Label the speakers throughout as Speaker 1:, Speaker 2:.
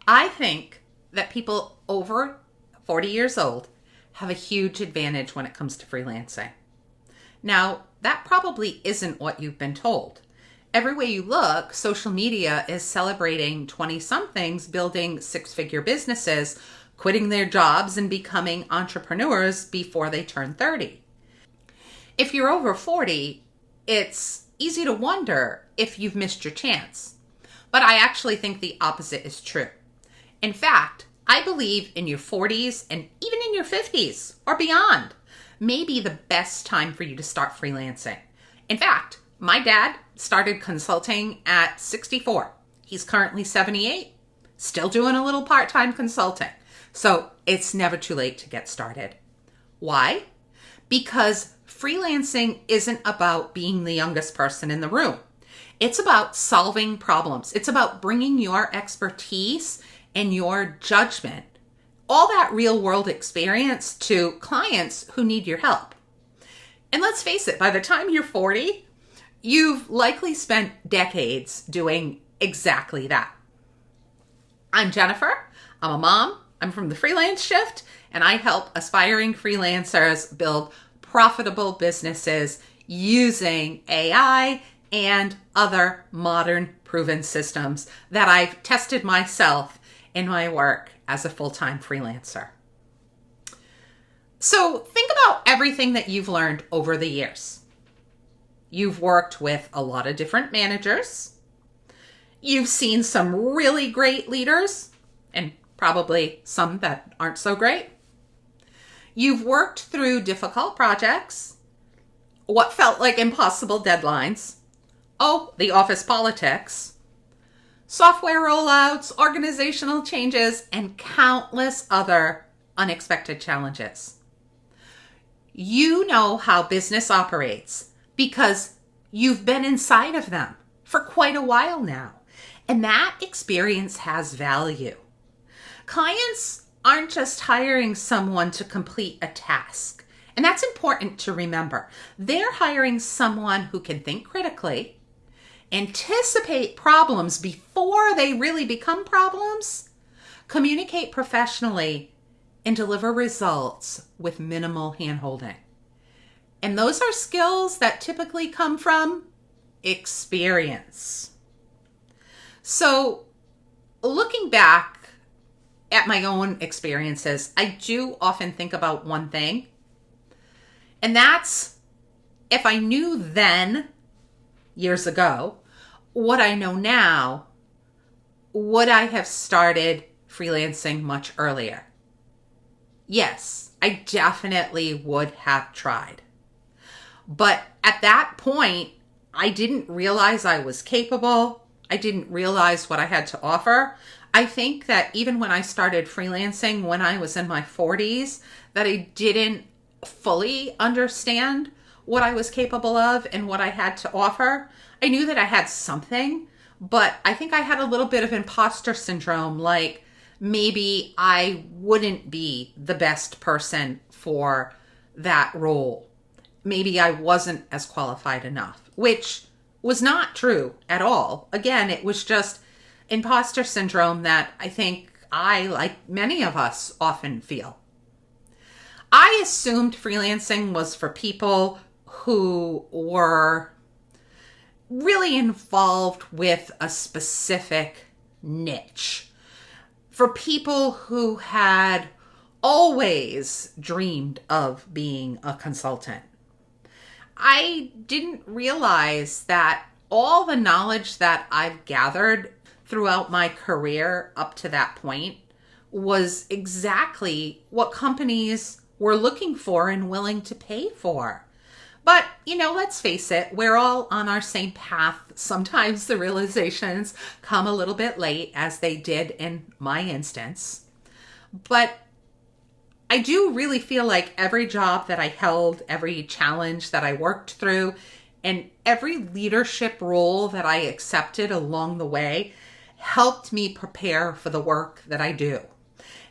Speaker 1: I think that people over 40 years old have a huge advantage when it comes to freelancing. Now, that probably isn't what you've been told. Every way you look, social media is celebrating 20-somethings building six-figure businesses, quitting their jobs and becoming entrepreneurs before they turn 30. If you're over 40, it's easy to wonder if you've missed your chance. But I actually think the opposite is true. In fact, I believe in your 40s and even in your 50s or beyond may be the best time for you to start freelancing. In fact, my dad started consulting at 64. He's currently 78, still doing a little part-time consulting. So it's never too late to get started. Why? Because freelancing isn't about being the youngest person in the room. It's about solving problems. It's about bringing your expertise and your judgment, all that real world experience, to clients who need your help. And let's face it, by the time you're 40, you've likely spent decades doing exactly that. I'm Jennifer. I'm a mom. I'm from the Freelance Shift, and I help aspiring freelancers build profitable businesses using AI and other modern proven systems that I've tested myself in my work as a full-time freelancer. So think about everything that you've learned over the years. You've worked with a lot of different managers. You've seen some really great leaders and probably some that aren't so great. You've worked through difficult projects, what felt like impossible deadlines, the office politics, software rollouts, organizational changes, and countless other unexpected challenges. You know how business operates because you've been inside of them for quite a while now, and that experience has value. Clients aren't just hiring someone to complete a task, and that's important to remember. They're hiring someone who can think critically, anticipate problems before they really become problems, communicate professionally, and deliver results with minimal handholding. And those are skills that typically come from experience. So, looking back at my own experiences, I do often think about one thing, and that's if I knew then, years ago, what I know now, would I have started freelancing much earlier? Yes, I definitely would have tried. But at that point, I didn't realize I was capable. I didn't realize what I had to offer. I think that even when I started freelancing when I was in my 40s, that I didn't fully understand what I was capable of and what I had to offer. I knew that I had something, but I think I had a little bit of imposter syndrome, like maybe I wouldn't be the best person for that role. Maybe I wasn't as qualified enough, which was not true at all. Again, it was just imposter syndrome that I think I, like many of us, often feel. I assumed freelancing was for people who were really involved with a specific niche, for people who had always dreamed of being a consultant. I didn't realize that all the knowledge that I've gathered throughout my career up to that point was exactly what companies were looking for and willing to pay for. But, let's face it, we're all on our same path. Sometimes the realizations come a little bit late, as they did in my instance. But I do really feel like every job that I held, every challenge that I worked through, and every leadership role that I accepted along the way helped me prepare for the work that I do.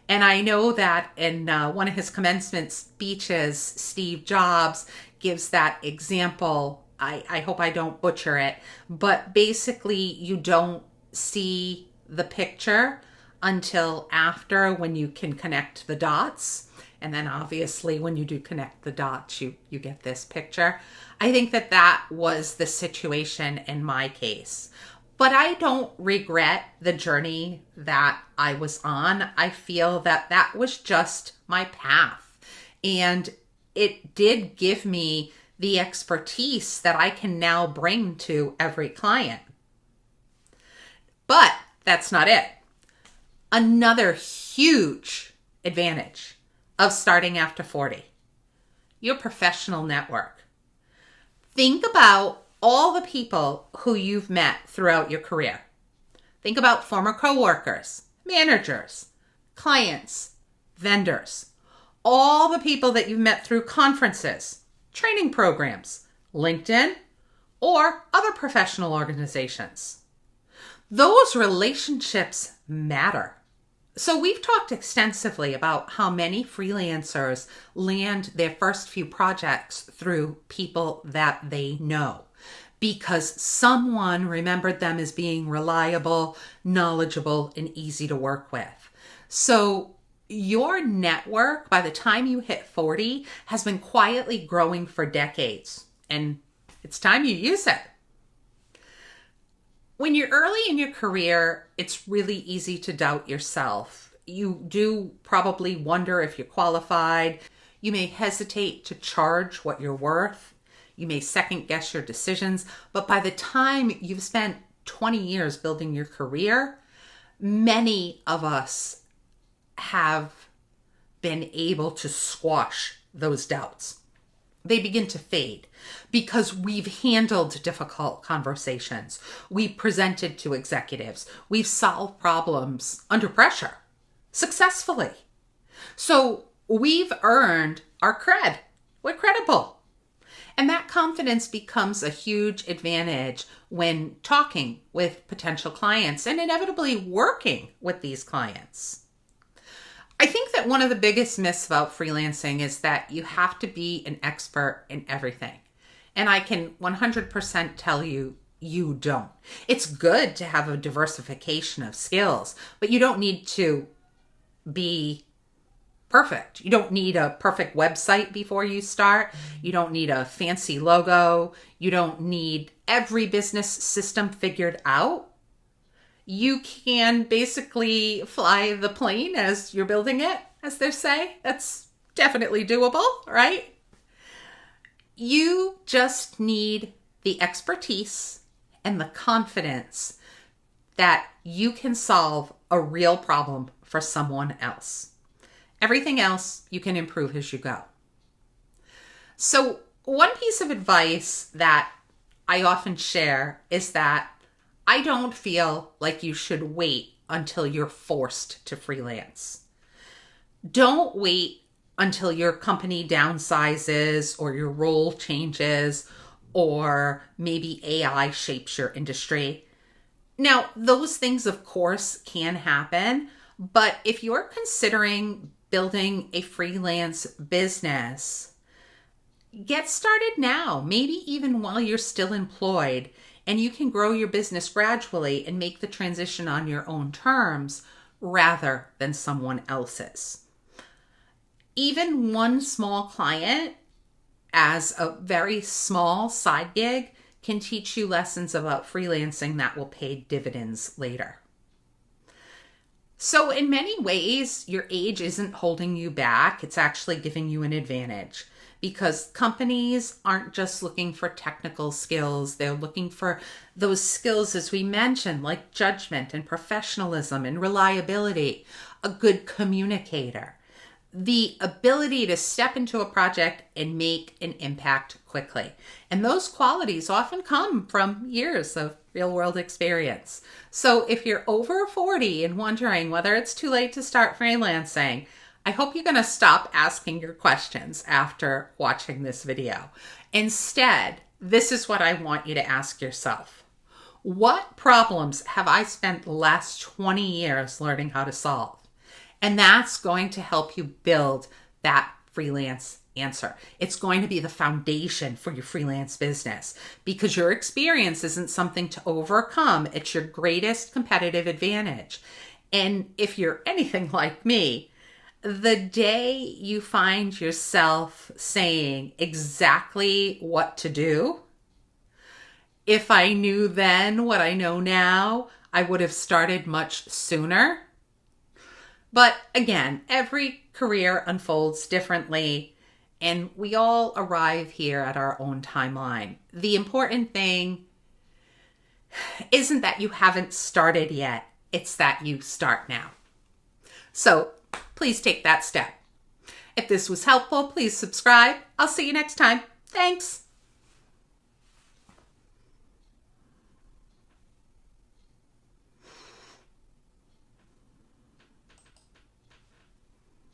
Speaker 1: And I know that in one of his commencement speeches, Steve Jobs gives that example. I hope I don't butcher it, but basically you don't see the picture until after, when you can connect the dots. And then obviously when you do connect the dots, you get this picture. I think that was the situation in my case. But I don't regret the journey that I was on. I feel that was just my path. And it did give me the expertise that I can now bring to every client. But that's not it. Another huge advantage of starting after 40, your professional network. Think about all the people who you've met throughout your career. Think about former coworkers, managers, clients, vendors, all the people that you've met through conferences, training programs, LinkedIn, or other professional organizations. Those relationships matter. So we've talked extensively about how many freelancers land their first few projects through people that they know because someone remembered them as being reliable, knowledgeable, and easy to work with. So your network, by the time you hit 40, has been quietly growing for decades, and it's time you use it. When you're early in your career, it's really easy to doubt yourself. You do probably wonder if you're qualified. You may hesitate to charge what you're worth. You may second guess your decisions. But by the time you've spent 20 years building your career, many of us have been able to squash those doubts. They begin to fade because we've handled difficult conversations. We've presented to executives. We've solved problems under pressure successfully. So we've earned our cred. We're credible. And that confidence becomes a huge advantage when talking with potential clients and inevitably working with these clients. I think that one of the biggest myths about freelancing is that you have to be an expert in everything. And I can 100% tell you, you don't. It's good to have a diversification of skills, but you don't need to be perfect. You don't need a perfect website before you start. You don't need a fancy logo. You don't need every business system figured out. You can basically fly the plane as you're building it, as they say. That's definitely doable, right? You just need the expertise and the confidence that you can solve a real problem for someone else. Everything else you can improve as you go. So one piece of advice that I often share is that I don't feel like you should wait until you're forced to freelance. Don't wait until your company downsizes or your role changes or maybe AI shapes your industry. Now, those things, of course, can happen, but if you're considering building a freelance business, get started now, maybe even while you're still employed. And you can grow your business gradually and make the transition on your own terms rather than someone else's. Even one small client as a very small side gig can teach you lessons about freelancing that will pay dividends later. So in many ways, your age isn't holding you back. It's actually giving you an advantage. Because companies aren't just looking for technical skills. They're looking for those skills, as we mentioned, like judgment and professionalism and reliability, a good communicator, the ability to step into a project and make an impact quickly. And those qualities often come from years of real-world experience. So if you're over 40 and wondering whether it's too late to start freelancing, I hope you're going to stop asking your questions after watching this video. Instead, this is what I want you to ask yourself. What problems have I spent the last 20 years learning how to solve? And that's going to help you build that freelance answer. It's going to be the foundation for your freelance business because your experience isn't something to overcome. It's your greatest competitive advantage. And if you're anything like me, the day you find yourself saying exactly what to do, if I knew then what I know now, I would have started much sooner. But again, every career unfolds differently, and we all arrive here at our own timeline. The important thing isn't that you haven't started yet, it's that you start now. So please take that step. If this was helpful, please subscribe. I'll see you next time. Thanks.